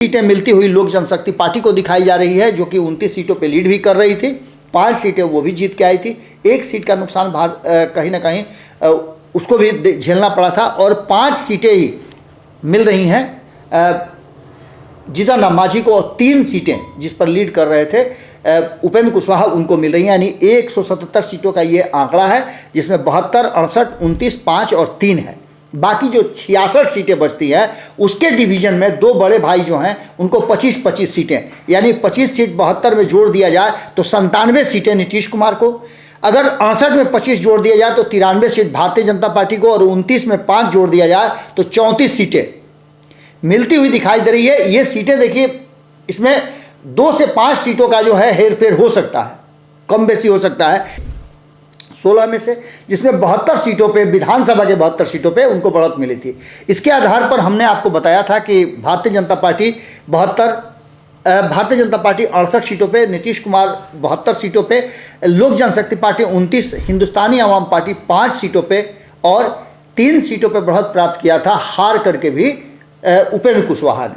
सीटें मिलती हुई लोक जनशक्ति पार्टी को दिखाई जा रही है, जो कि 29 सीटों पे लीड भी कर रही थी। 5 सीटें वो भी जीत के आई थी। 1 सीट का नुकसान कहीं ना कहीं उसको भी झेलना पड़ा था और 5 सीटें ही मिल रही हैं जीतन राम मांझी को, और 3 सीटें जिस पर लीड कर रहे थे उपेंद्र कुशवाहा उनको मिल रही हैं। यानी 177 सीटों का ये आंकड़ा है, जिसमें 72, 68, 29, 5 और 3 है। बाकी जो 66 सीटें बचती हैं उसके डिवीजन में 2 बड़े भाई जो हैं उनको 25-25 सीटें, यानी 25 सीट 72 में जोड़ दिया जाए तो 97 सीटें नीतीश कुमार को। अगर 68 में 25 जोड़ दिया जाए तो 93 सीट भारतीय जनता पार्टी को, और 29 में 5 जोड़ दिया जाए तो 34 सीटें मिलती हुई दिखाई दे रही है। ये सीटें देखिए, इसमें 2 से 5 सीटों का जो है हेर फेर हो सकता है, कम बेसी हो सकता है 16 में से, जिसमें 72 सीटों पे, विधानसभा के 72 सीटों पे उनको बढ़त मिली थी। इसके आधार पर हमने आपको बताया था कि भारतीय जनता पार्टी 68 सीटों पे, नीतीश कुमार 72 सीटों पे, लोक जनशक्ति पार्टी 29, हिंदुस्तानी आवाम पार्टी 5 सीटों पे और 3 सीटों पे बढ़त प्राप्त किया था, हार करके भी उपेंद्र कुशवाहा ने।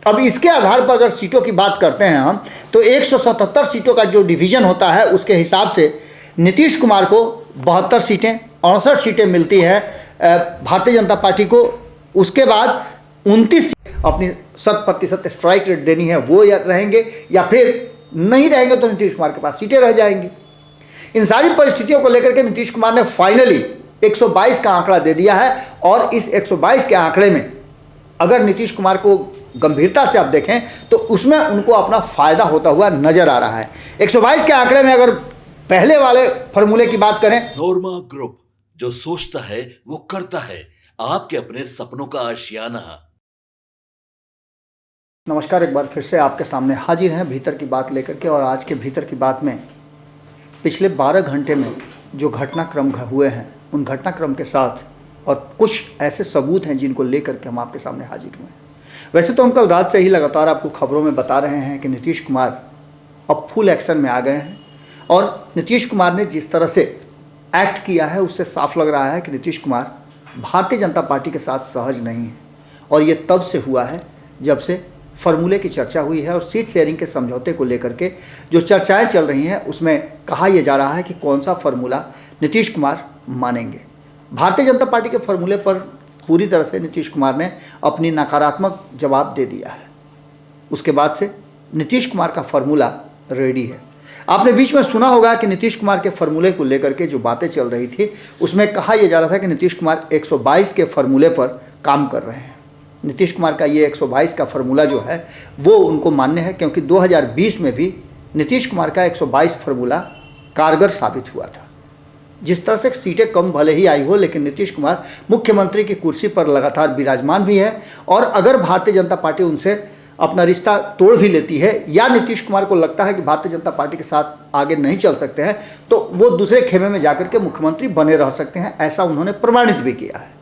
अब इसके आधार पर अगर सीटों की बात करते हैं हम, तो 177 सीटों का जो डिवीज़न होता है उसके हिसाब से नीतीश कुमार को 72 सीटें, 68 सीटें मिलती हैं भारतीय जनता पार्टी को। उसके बाद 29 अपनी 100% स्ट्राइक रेट देनी है, वो या रहेंगे, या फिर नहीं रहेंगे तो नीतीश कुमार के पास सीटें रह जाएंगी। इन सारी परिस्थितियों को लेकर के नीतीश कुमार ने फाइनली 122 का आंकड़ा दे दिया है, और इस 122 के आंकड़े में अगर नीतीश कुमार को गंभीरता से आप देखें तो उसमें उनको अपना फ़ायदा होता हुआ नजर आ रहा है। 122 के आंकड़े में अगर पहले वाले फॉर्मूले की बात करें, नोरमा ग्रुप, जो सोचता है वो करता है, आपके अपने सपनों का आशियाना। नमस्कार, एक बार फिर से आपके सामने हाजिर हैं भीतर की बात लेकर के। और आज के भीतर की बात में पिछले 12 घंटे में जो घटनाक्रम हुए हैं, उन घटनाक्रम के साथ और कुछ ऐसे सबूत हैं जिनको लेकर के हम आपके सामने हाजिर हुए हैं। वैसे तो हम कल रात से ही लगातार आपको खबरों में बता रहे हैं कि नीतीश कुमार अब फुल एक्शन में आ गए हैं, और नीतीश कुमार ने जिस तरह से एक्ट किया है उससे साफ लग रहा है कि नीतीश कुमार भारतीय जनता पार्टी के साथ सहज नहीं है। और ये तब से हुआ है जब से फार्मूले की चर्चा हुई है, और सीट शेयरिंग के समझौते को लेकर के जो चर्चाएं चल रही हैं उसमें कहा यह जा रहा है कि कौन सा फार्मूला नीतीश कुमार मानेंगे। भारतीय जनता पार्टी के फार्मूले पर पूरी तरह से नीतीश कुमार ने अपनी नकारात्मक जवाब दे दिया है। उसके बाद से नीतीश कुमार का फार्मूला रेडी है। आपने बीच में सुना होगा कि नीतीश कुमार के फार्मूले को लेकर के जो बातें चल रही थी उसमें कहा यह जा रहा था कि नीतीश कुमार 122 के फार्मूले पर काम कर रहे हैं। नीतीश कुमार का ये 122 का फार्मूला जो है वो उनको मान्य है, क्योंकि 2020 में भी नीतीश कुमार का 122 फार्मूला कारगर साबित हुआ था। जिस तरह से सीटें कम भले ही आई हो, लेकिन नीतीश कुमार मुख्यमंत्री की कुर्सी पर लगातार विराजमान भी है, और अगर भारतीय जनता पार्टी उनसे अपना रिश्ता तोड़ भी लेती है, या नीतीश कुमार को लगता है कि भारतीय जनता पार्टी के साथ आगे नहीं चल सकते हैं, तो वो दूसरे खेमे में जाकर के मुख्यमंत्री बने रह सकते हैं। ऐसा उन्होंने प्रमाणित भी किया है।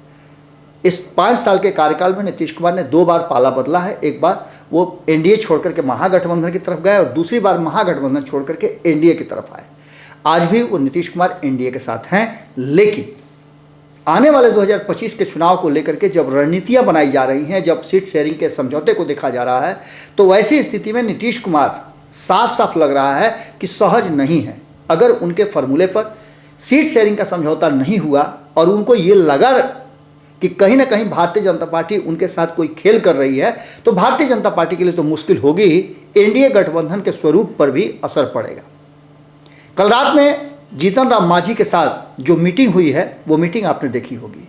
इस 5 साल के कार्यकाल में नीतीश कुमार ने 2 बार पाला बदला है। एक बार वो एनडीए छोड़ करके महागठबंधन की तरफ गए, और दूसरी बार महागठबंधन छोड़ करके एनडीए की तरफ आए। आज भी वो नीतीश कुमार एनडीए के साथ हैं, लेकिन आने वाले 2025 के चुनाव को लेकर के जब रणनीतियां बनाई जा रही हैं, जब सीट शेयरिंग के समझौते को देखा जा रहा है, तो वैसी स्थिति में नीतीश कुमार साफ साफ लग रहा है कि सहज नहीं है। अगर उनके फार्मूले पर सीट शेयरिंग का समझौता नहीं हुआ और उनको ये लगा कि कहीं ना कहीं भारतीय जनता पार्टी उनके साथ कोई खेल कर रही है, तो भारतीय जनता पार्टी के लिए तो मुश्किल होगी ही, एनडीए गठबंधन के स्वरूप पर भी असर पड़ेगा। कल रात में जीतन राम मांझी के साथ जो मीटिंग हुई है वो मीटिंग आपने देखी होगी।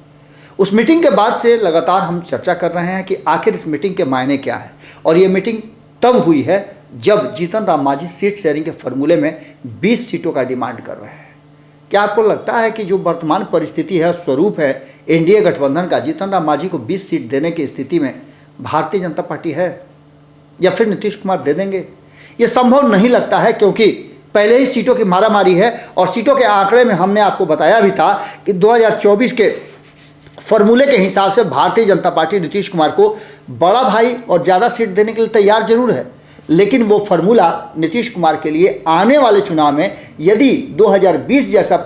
उस मीटिंग के बाद से लगातार हम चर्चा कर रहे हैं कि आखिर इस मीटिंग के मायने क्या है, और ये मीटिंग तब हुई है जब जीतन राम मांझी सीट शेयरिंग के फार्मूले में 20 सीटों का डिमांड कर रहे हैं। क्या आपको लगता है कि जो वर्तमान परिस्थिति है, स्वरूप है एनडीए गठबंधन का, जीतन राम मांझी को 20 सीट देने की स्थिति में भारतीय जनता पार्टी है, या फिर नीतीश कुमार दे देंगे? ये संभव नहीं लगता है, क्योंकि पहले ही सीटों की मारामारी है। और सीटों के आंकड़े में हमने आपको बताया भी था कि 2024 के फार्मूले के हिसाब से भारतीय जनता पार्टी नीतीश कुमार को बड़ा भाई और ज़्यादा सीट देने के लिए तैयार जरूर है, लेकिन वो फार्मूला नीतीश कुमार के लिए आने वाले चुनाव में यदि 2020 जैसा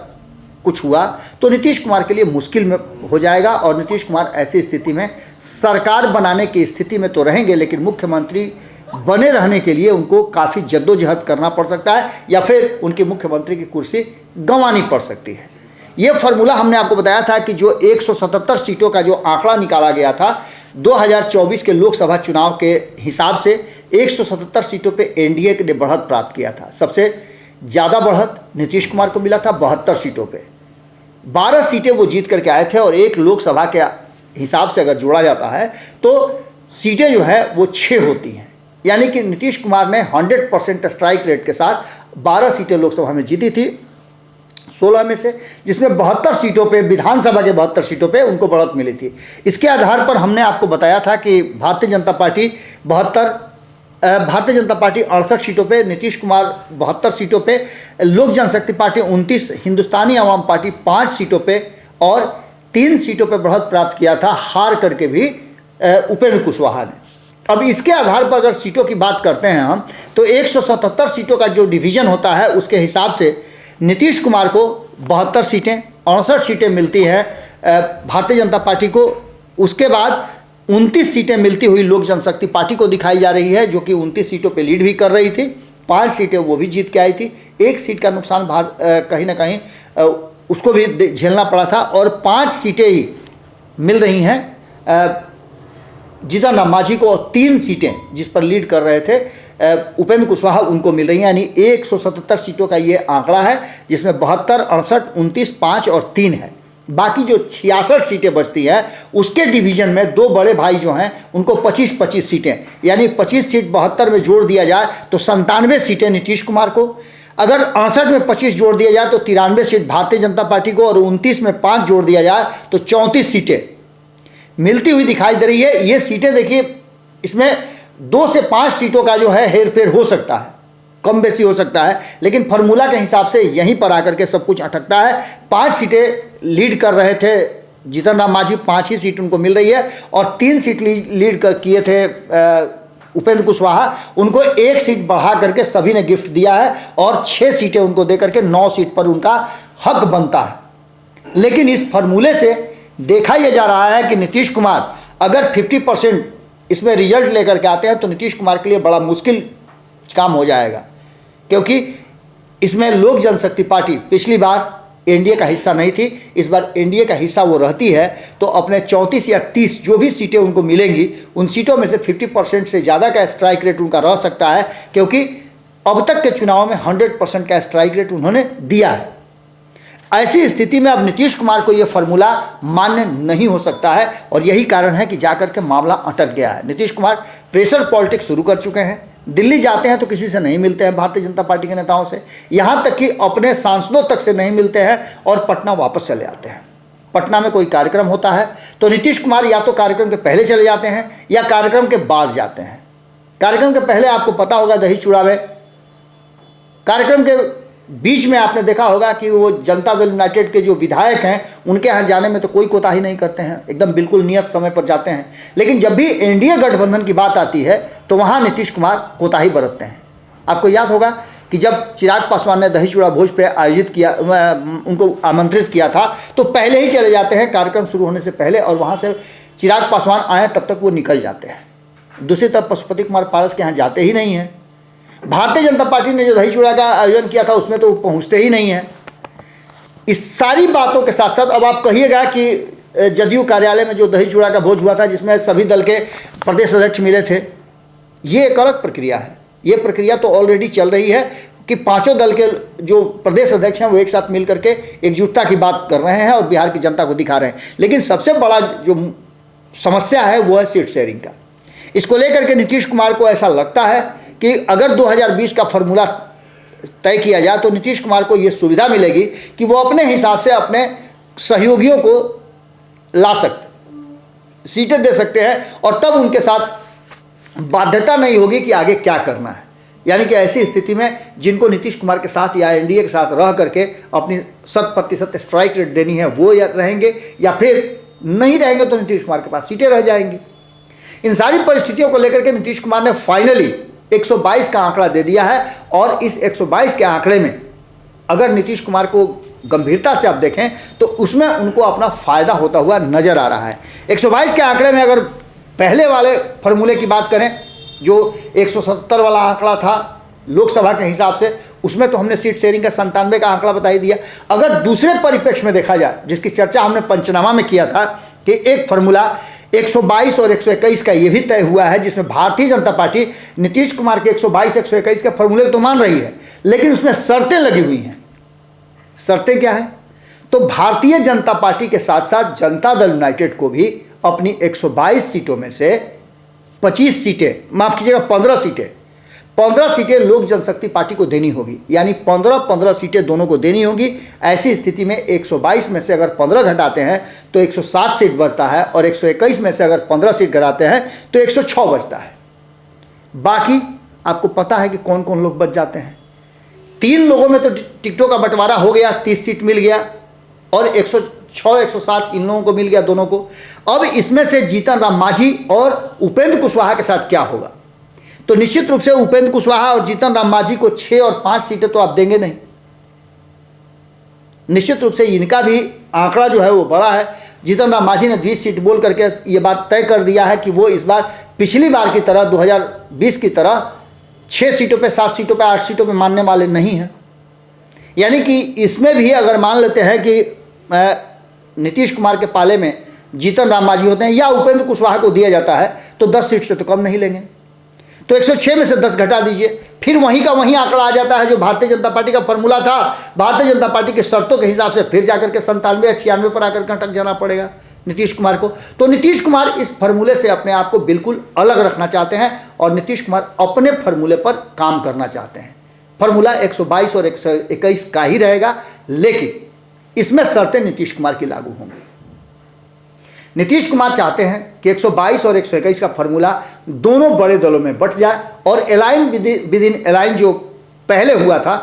कुछ हुआ तो नीतीश कुमार के लिए मुश्किल में हो जाएगा और नीतीश कुमार ऐसी स्थिति में सरकार बनाने की स्थिति में तो रहेंगे, लेकिन मुख्यमंत्री बने रहने के लिए उनको काफ़ी जद्दोजहद करना पड़ सकता है या फिर उनकी मुख्यमंत्री की कुर्सी गंवानी पड़ सकती है। ये फार्मूला हमने आपको बताया था कि जो 177 सीटों का जो आंकड़ा निकाला गया था 2024 के लोकसभा चुनाव के हिसाब से 177 सीटों पे एनडीए ने बढ़त प्राप्त किया था। सबसे ज़्यादा बढ़त नीतीश कुमार को मिला था 72 सीटों पे। 12 सीटें वो जीत करके आए थे और एक लोकसभा के हिसाब से अगर जोड़ा जाता है तो सीटें जो है वो 6 होती हैं, यानी कि नीतीश कुमार ने 100% स्ट्राइक रेट के साथ 12 सीटें लोकसभा में जीती थी 16 में से, जिसमें 72 सीटों पे, विधानसभा के 72 सीटों पे उनको बढ़त मिली थी। इसके आधार पर हमने आपको बताया था कि भारतीय जनता पार्टी 68 सीटों पे, नीतीश कुमार 72 सीटों पे, लोक जनशक्ति पार्टी 29, हिंदुस्तानी आवाम पार्टी 5 सीटों पे और 3 सीटों पे बढ़त प्राप्त किया था, हार करके भी उपेंद्र कुशवाहा ने। अब इसके आधार पर अगर सीटों की बात करते हैं हम तो 177 सीटों का जो डिवीज़न होता है उसके हिसाब से नीतीश कुमार को 72 सीटें, 68 सीटें मिलती हैं भारतीय जनता पार्टी को। उसके बाद 29 सीटें मिलती हुई लोक जनशक्ति पार्टी को दिखाई जा रही है, जो कि 29 सीटों पे लीड भी कर रही थी। 5 सीटें वो भी जीत के आई थी। 1 सीट का नुकसान कहीं ना कहीं उसको भी झेलना पड़ा था और 5 सीटें ही मिल रही हैं जीतन राम मांझी को और 3 सीटें जिस पर लीड कर रहे थे उपेंद्र कुशवाहा उनको मिल रही हैं। यानी 177 सीटों का ये आंकड़ा है, जिसमें 72, 68, 29, 5 और 3 है। बाकी जो 66 सीटें बचती हैं उसके डिवीज़न में 2 बड़े भाई जो हैं उनको 25-25 सीटें, यानी 25 सीट 72 में जोड़ दिया जाए तो 97 सीटें नीतीश कुमार को। अगर 68 में 25 जोड़ दिया जाए तो 93 सीट भारतीय जनता पार्टी को और 29 में 5 जोड़ दिया जाए तो 34 सीटें मिलती हुई दिखाई दे रही है। ये सीटें देखिए, इसमें 2 से 5 सीटों का जो है हेर फेर हो सकता है, कम बेसी हो सकता है, लेकिन फार्मूला के हिसाब से यहीं पर आकर के सब कुछ अटकता है। 5 सीटें लीड कर रहे थे जीतन राम मांझी, 5 ही सीट उनको मिल रही है और 3 सीट लीड किए थे उपेंद्र कुशवाहा, उनको 1 सीट बढ़ा करके सभी ने गिफ्ट दिया है और 6 सीटें उनको दे करके 9 सीट पर उनका हक बनता है। लेकिन इस फार्मूले से देखा यह जा रहा है कि नीतीश कुमार अगर 50% इसमें रिजल्ट लेकर के आते हैं तो नीतीश कुमार के लिए बड़ा मुश्किल काम हो जाएगा, क्योंकि इसमें लोक जनशक्ति पार्टी पिछली बार एनडीए का हिस्सा नहीं थी, इस बार एनडीए का हिस्सा वो रहती है तो अपने 34 या 30 जो भी सीटें उनको मिलेंगी उन सीटों में से 50% से ज़्यादा का स्ट्राइक रेट उनका रह सकता है, क्योंकि अब तक के चुनाव में 100% का स्ट्राइक रेट उन्होंने दिया है। ऐसी स्थिति में अब नीतीश कुमार को यह फार्मूला मान्य नहीं हो सकता है और यही कारण है कि जाकर के मामला अटक गया है। नीतीश कुमार प्रेशर पॉलिटिक्स शुरू कर चुके हैं। दिल्ली जाते हैं तो किसी से नहीं मिलते हैं, भारतीय जनता पार्टी के नेताओं से, यहाँ तक कि अपने सांसदों तक से नहीं मिलते हैं और पटना वापस चले आते हैं। पटना में कोई कार्यक्रम होता है तो नीतीश कुमार या तो कार्यक्रम के पहले चले जाते हैं या कार्यक्रम के बाद जाते हैं। कार्यक्रम के पहले आपको पता होगा दही चूड़ा में, कार्यक्रम के बीच में आपने देखा होगा कि वो जनता दल यूनाइटेड के जो विधायक हैं उनके यहाँ जाने में तो कोई कोताही नहीं करते हैं, एकदम बिल्कुल नियत समय पर जाते हैं। लेकिन जब भी एनडीए गठबंधन की बात आती है तो वहाँ नीतीश कुमार कोताही बरतते हैं। आपको याद होगा कि जब चिराग पासवान ने दही चूड़ा भोज पे आयोजित किया, उनको आमंत्रित किया था, तो पहले ही चले जाते हैं कार्यक्रम शुरू होने से पहले और वहाँ से चिराग पासवान आए तब तक वो निकल जाते हैं। दूसरी तरफ पशुपति कुमार पारस के यहाँ जाते ही नहीं हैं। भारतीय जनता पार्टी ने जो दही चूड़ा का आयोजन किया था उसमें तो पहुंचते ही नहीं हैं। इस सारी बातों के साथ साथ अब आप कहिएगा कि जदयू कार्यालय में जो दही चूड़ा का भोज हुआ था जिसमें सभी दल के प्रदेश अध्यक्ष मिले थे, ये एक अलग प्रक्रिया है। ये प्रक्रिया तो ऑलरेडी चल रही है कि 5 दल के जो प्रदेश अध्यक्ष हैं वो एक साथ मिल करके एकजुटता की बात कर रहे हैं और बिहार की जनता को दिखा रहे हैं। लेकिन सबसे बड़ा जो समस्या है वो है सीट शेयरिंग का। इसको लेकर के नीतीश कुमार को ऐसा लगता है कि अगर 2020 का फार्मूला तय किया जाए तो नीतीश कुमार को ये सुविधा मिलेगी कि वो अपने हिसाब से अपने सहयोगियों को ला सकते, सीटें दे सकते हैं और तब उनके साथ बाध्यता नहीं होगी कि आगे क्या करना है। यानी कि ऐसी स्थिति में जिनको नीतीश कुमार के साथ या एनडीए के साथ रह करके अपनी 100% स्ट्राइक रेट देनी है वो या रहेंगे या फिर नहीं रहेंगे तो नीतीश कुमार के पास सीटें रह जाएंगी। इन सारी परिस्थितियों को लेकर के नीतीश कुमार ने फाइनली 122 का आंकड़ा दे दिया है और इस 122 के आंकड़े में अगर नीतीश कुमार को गंभीरता से आप देखें तो उसमें उनको अपना फ़ायदा होता हुआ नज़र आ रहा है। 122 के आंकड़े में अगर पहले वाले फार्मूले की बात करें, जो 170 वाला आंकड़ा था लोकसभा के हिसाब से, उसमें तो हमने सीट शेयरिंग का 97 का आंकड़ा बता ही दिया। अगर दूसरे परिप्रेक्ष्य में देखा जाए, जिसकी चर्चा हमने पंचनामा में किया था, कि एक फार्मूला 122 और 121 का ये भी तय हुआ है, जिसमें भारतीय जनता पार्टी नीतीश कुमार के 122 121 के फार्मूले तो मान रही है, लेकिन उसमें शर्तें लगी हुई हैं। शर्तें क्या है? तो भारतीय जनता पार्टी के साथ साथ जनता दल यूनाइटेड को भी अपनी 122 सीटों में से 25 सीटें, माफ कीजिएगा 15 सीटें लोक जनशक्ति पार्टी को देनी होगी, यानी 15 सीटें दोनों को देनी होगी। ऐसी स्थिति में 122 में से अगर 15 घटाते हैं तो 107 सीट बचता है, और 121 में से अगर 15 सीट घटाते हैं तो 106 बचता है। बाकी आपको पता है कि कौन कौन लोग बच जाते हैं। 3 लोगों में तो टिकटों का बंटवारा हो गया, 30 सीट मिल गया, और 106 107 इन लोगों को मिल गया दोनों को। अब इसमें से जीतन राम मांझी और उपेंद्र कुशवाहा के साथ क्या होगा? तो निश्चित रूप से उपेंद्र कुशवाहा और जीतन राम मांझी को 6 और 5 सीटें तो आप देंगे नहीं। निश्चित रूप से इनका भी आंकड़ा जो है वो बड़ा है। जीतन राम मांझी ने 20 सीट बोल करके ये बात तय कर दिया है कि वो इस बार पिछली बार की तरह 2020 की तरह 6 सीटों पे, 7 सीटों पे, 8 सीटों पे मानने वाले नहीं हैं। यानी कि इसमें भी अगर मान लेते हैं कि नीतीश कुमार के पाले में जीतन राम मांझी होते हैं या उपेंद्र कुशवाहा को दिया जाता है, तो 10 सीट से तो कम नहीं लेंगे। तो 106 में से 10 घटा दीजिए, फिर वहीं का वहीं आंकड़ा आ जाता है जो भारतीय जनता पार्टी का फॉर्मूला था। भारतीय जनता पार्टी के शर्तों के हिसाब से फिर जाकर के 97 या 96 पर आकर के अटक जाना पड़ेगा नीतीश कुमार को। तो नीतीश कुमार इस फार्मूले से अपने आप को बिल्कुल अलग रखना चाहते हैं, और नीतीश कुमार अपने फार्मूले पर काम करना चाहते हैं। फार्मूला 122 और 121 का ही रहेगा, लेकिन इसमें शर्तें नीतीश कुमार की लागू होंगी। नीतीश कुमार चाहते हैं कि 122 और 121 का फार्मूला दोनों बड़े दलों में बंट जाए, और अलाइन विद इन अलाइन जो पहले हुआ था,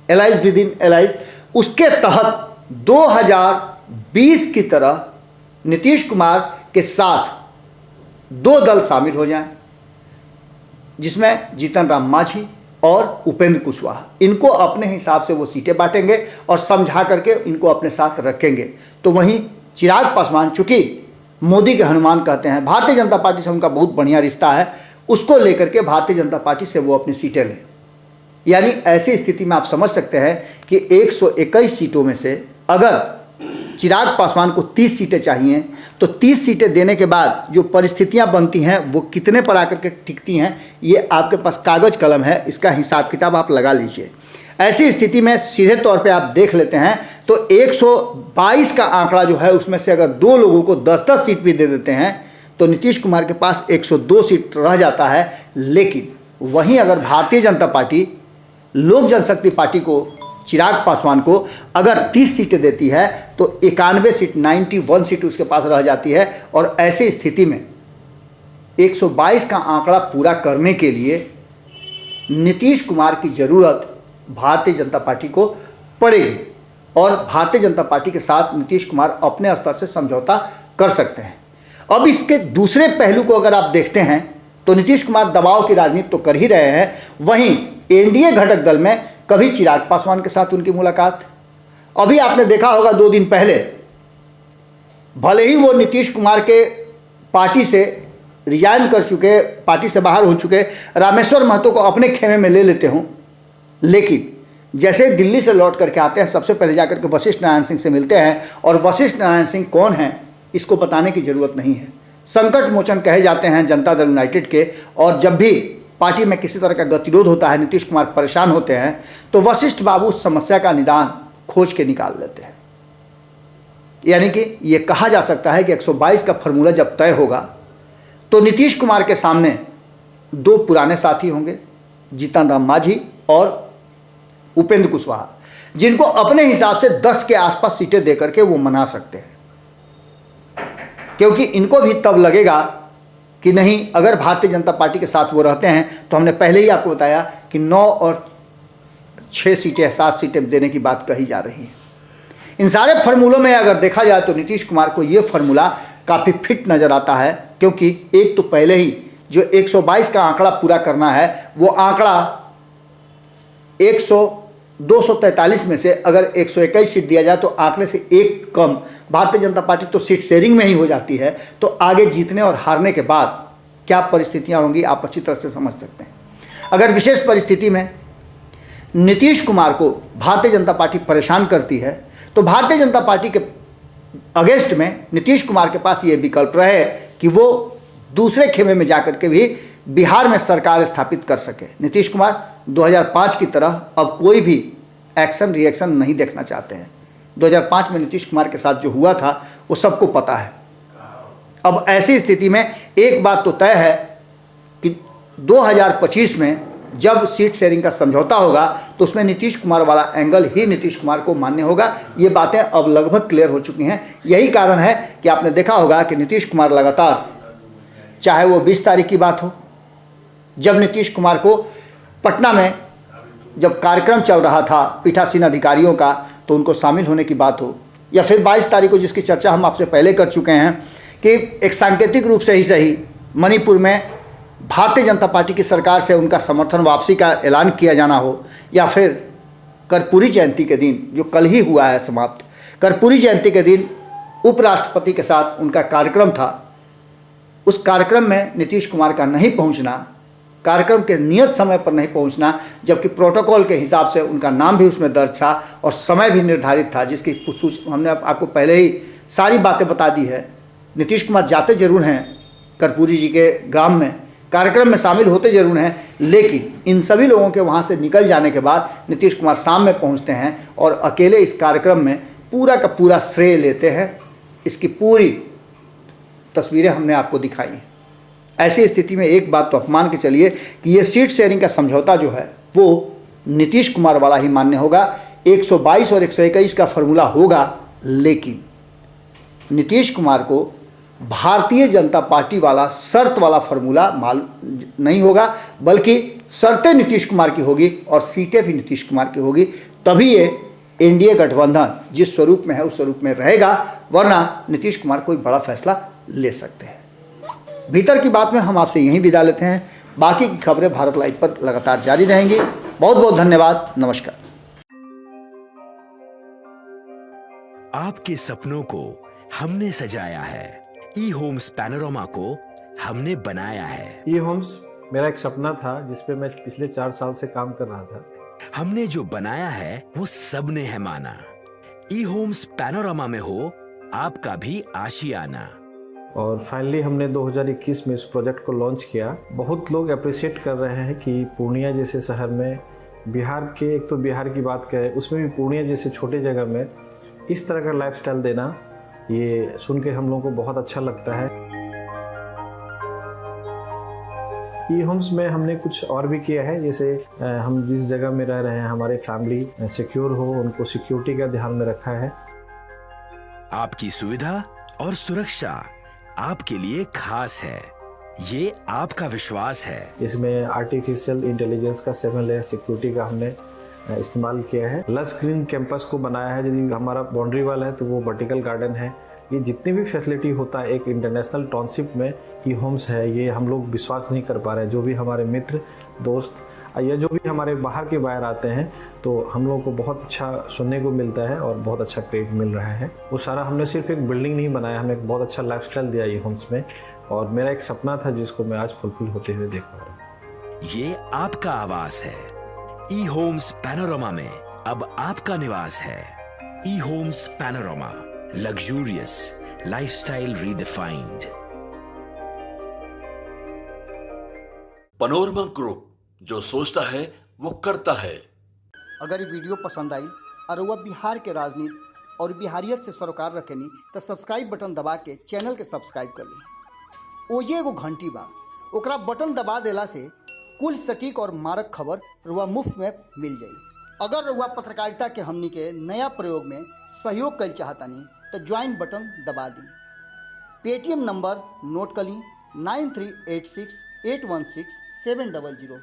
एलाइज विद इन एलाइज, उसके तहत 2020 की तरह नीतीश कुमार के साथ 2 दल शामिल हो जाएं, जिसमें जीतन राम मांझी और उपेंद्र कुशवाहा, इनको अपने हिसाब से वो सीटें बांटेंगे और समझा करके इनको अपने साथ रखेंगे। तो वहीं चिराग पासवान, चूंकि मोदी के हनुमान कहते हैं, भारतीय जनता पार्टी से उनका बहुत बढ़िया रिश्ता है, उसको लेकर के भारतीय जनता पार्टी से वो अपनी सीटें लें। यानी ऐसी स्थिति में आप समझ सकते हैं कि 121 सीटों में से अगर चिराग पासवान को 30 सीटें चाहिए, तो 30 सीटें देने के बाद जो परिस्थितियां बनती हैं वो कितने पर आकर के टिकती हैं, ये आपके पास कागज़ कलम है, इसका हिसाब किताब आप लगा लीजिए। ऐसी स्थिति में सीधे तौर पे आप देख लेते हैं तो 122 का आंकड़ा जो है, उसमें से अगर 2 लोगों को 10-10 सीट भी दे देते हैं तो नीतीश कुमार के पास 102 सीट रह जाता है। लेकिन वहीं अगर भारतीय जनता पार्टी लोक जनशक्ति पार्टी को, चिराग पासवान को अगर 30 सीटें देती है तो 91 सीट, 91 सीट उसके पास रह जाती है। और ऐसी स्थिति में 122 का आंकड़ा पूरा करने के लिए नीतीश कुमार की ज़रूरत भारतीय जनता पार्टी को पड़ेगी, और भारतीय जनता पार्टी के साथ नीतीश कुमार अपने स्तर से समझौता कर सकते हैं। अब इसके दूसरे पहलू को अगर आप देखते हैं तो नीतीश कुमार दबाव की राजनीति तो कर ही रहे हैं, वहीं एनडीए घटक दल में कभी चिराग पासवान के साथ उनकी मुलाकात, अभी आपने देखा होगा 2 दिन पहले, भले ही वो नीतीश कुमार के पार्टी से रिजाइन कर चुके, पार्टी से बाहर हो चुके रामेश्वर महतो को अपने खेमे में ले लेते हों, लेकिन जैसे दिल्ली से लौट करके आते हैं सबसे पहले जाकर के वशिष्ठ नारायण सिंह से मिलते हैं, और वशिष्ठ नारायण सिंह कौन हैं इसको बताने की ज़रूरत नहीं है। संकट मोचन कहे जाते हैं जनता दल यूनाइटेड के, और जब भी पार्टी में किसी तरह का गतिरोध होता है, नीतीश कुमार परेशान होते हैं, तो वशिष्ठ बाबू उस समस्या का निदान खोज के निकाल लेते हैं। यानी कि ये कहा जा सकता है कि 122 का फार्मूला जब तय होगा तो नीतीश कुमार के सामने 2 पुराने साथी होंगे, जीतन राम मांझी और उपेंद्र कुशवाहा, जिनको अपने हिसाब से 10 के आसपास सीटें देकर के वो मना सकते हैं। क्योंकि इनको भी तब लगेगा कि नहीं, अगर भारतीय जनता पार्टी के साथ वो रहते हैं तो हमने पहले ही आपको बताया कि 9 और 6 सीटें, 7 सीटें देने की बात कही जा रही है। इन सारे फार्मूलों में अगर देखा जाए तो नीतीश कुमार को ये फार्मूला काफ़ी फिट नज़र आता है, क्योंकि एक तो पहले ही जो 122 का आंकड़ा पूरा करना है, वो आंकड़ा 243 में से अगर 121 सीट दिया जाए तो आंकड़े से एक कम भारतीय जनता पार्टी तो सीट शेयरिंग में ही हो जाती है। तो आगे जीतने और हारने के बाद क्या परिस्थितियां होंगी आप अच्छी तरह से समझ सकते हैं। अगर विशेष परिस्थिति में नीतीश कुमार को भारतीय जनता पार्टी परेशान करती है तो भारतीय जनता पार्टी के अगेंस्ट में नीतीश कुमार के पास ये विकल्प रहे कि वो दूसरे खेमे में जाकर के भी बिहार में सरकार स्थापित कर सके। नीतीश कुमार 2005 की तरह अब कोई भी एक्शन रिएक्शन नहीं देखना चाहते हैं। 2005 में नीतीश कुमार के साथ जो हुआ था वो सबको पता है। अब ऐसी स्थिति में एक बात तो तय है कि 2025 में जब सीट शेयरिंग का समझौता होगा तो उसमें नीतीश कुमार वाला एंगल ही नीतीश कुमार को मान्य होगा। ये बातें अब लगभग क्लियर हो चुकी हैं। यही कारण है कि आपने देखा होगा कि नीतीश कुमार लगातार, चाहे वो 20 तारीख की बात हो जब नीतीश कुमार को पटना में जब कार्यक्रम चल रहा था पीठासीन अधिकारियों का तो उनको शामिल होने की बात हो, या फिर 22 तारीख को जिसकी चर्चा हम आपसे पहले कर चुके हैं कि एक सांकेतिक रूप से ही सही मणिपुर में भारतीय जनता पार्टी की सरकार से उनका समर्थन वापसी का ऐलान किया जाना हो, या फिर कर्पूरी जयंती के दिन जो कल ही हुआ है समाप्त, कर्पूरी जयंती के दिन उपराष्ट्रपति के साथ उनका कार्यक्रम था, उस कार्यक्रम में नीतीश कुमार का नहीं पहुंचना, कार्यक्रम के नियत समय पर नहीं पहुंचना, जबकि प्रोटोकॉल के हिसाब से उनका नाम भी उसमें दर्ज था और समय भी निर्धारित था, जिसकी हमने आपको पहले ही सारी बातें बता दी है। नीतीश कुमार जाते जरूर हैं कर्पूरी जी के ग्राम में, कार्यक्रम में शामिल होते जरूर हैं, लेकिन इन सभी लोगों के वहाँ से निकल जाने के बाद नीतीश कुमार शाम में पहुँचते हैं और अकेले इस कार्यक्रम में पूरा का पूरा श्रेय लेते हैं। इसकी पूरी तस्वीरें हमने आपको दिखाई हैं। ऐसी स्थिति में एक बात तो आप मान के चलिए कि ये सीट शेयरिंग का समझौता जो है वो नीतीश कुमार वाला ही मान्य होगा। 122 और 121 का फॉर्मूला होगा, लेकिन नीतीश कुमार को भारतीय जनता पार्टी वाला शर्त वाला फॉर्मूला नहीं होगा, बल्कि शर्तें नीतीश कुमार की होगी और सीटें भी नीतीश कुमार की होगी। तभी ये एनडीए गठबंधन जिस स्वरूप में है उस स्वरूप में रहेगा, वरना नीतीश कुमार कोई बड़ा फैसला ले सकते हैं। भीतर की बात में हम आपसे यहीं विदा लेते हैं। बाकी की खबरें भारत लाइव पर लगातार जारी रहेंगी। बहुत बहुत धन्यवाद। नमस्कार। आपके सपनों को हमने सजाया है, ई होम्स पैनोरामा को हमने बनाया है। ई होम्स मेरा एक सपना था जिस पे मैं पिछले 4 साल से काम कर रहा था। हमने जो बनाया है वो सबने है माना। ई होम्स पैनोरामा में हो आपका भी आशियाना। और फाइनली हमने 2021 में इस प्रोजेक्ट को लॉन्च किया। बहुत लोग अप्रिशिएट कर रहे हैं कि पूर्णिया जैसे शहर में, बिहार के, एक तो बिहार की बात करें उसमें भी पूर्णिया जैसे छोटे जगह में इस तरह का लाइफस्टाइल देना, ये सुन के हम लोगों को बहुत अच्छा लगता है। ई होम्स में हमने कुछ और भी किया है, जैसे हम जिस जगह में रह रहे हैं हमारे फैमिली सिक्योर हो, उनको सिक्योरिटी का ध्यान में रखा है। आपकी सुविधा और सुरक्षा आपके लिए खास है, ये आपका विश्वास है। इसमें आर्टिफिशियल इंटेलिजेंस का 7 लेयर सिक्योरिटी का हमने इस्तेमाल किया है। लस ग्रीन कैंपस को बनाया है। यदि हमारा बाउंड्री वाल है तो वो वर्टिकल गार्डन है। ये जितनी भी फैसिलिटी होता है एक इंटरनेशनल टाउनशिप में ई होम्स है, ये हम लोग विश्वास नहीं कर पा रहे हैं। जो भी हमारे मित्र दोस्त या जो भी हमारे बाहर के बाहर आते हैं तो हम लोगों को बहुत अच्छा सुनने को मिलता है और बहुत अच्छा क्रेडिट मिल रहा है। वो सारा हमने सिर्फ एक बिल्डिंग नहीं बनाया, हमने एक बहुत अच्छा लाइफस्टाइल दिया ई होम्स में, और मेरा एक सपना था जिसको मैं आज फुलफिल होते हुए देख पा रहा हूँ। ये आपका आवास है। ई होम्स पैनोरामा में अब आपका निवास है। E homes panorama, luxurious lifestyle redefined. Panorama group, जो सोचता है वो करता है। अगर ये वीडियो पसंद आई और वह बिहार के राजनीति और बिहारियत से सरोकार रखेनी तो सब्सक्राइब बटन दबा के चैनल के सब्सक्राइब कर ली। ओजे एगो घंटी बा, ओकरा बटन दबा देला से कुल सटीक और मारक खबर रुआ मुफ्त में मिल जाई। अगर रुआ पत्रकारिता के हमनी के नया प्रयोग में सहयोग कर चाहतानी तो ज्वाइन बटन दबा दी। पेटीएम नंबर नोट कर ली 9386816700।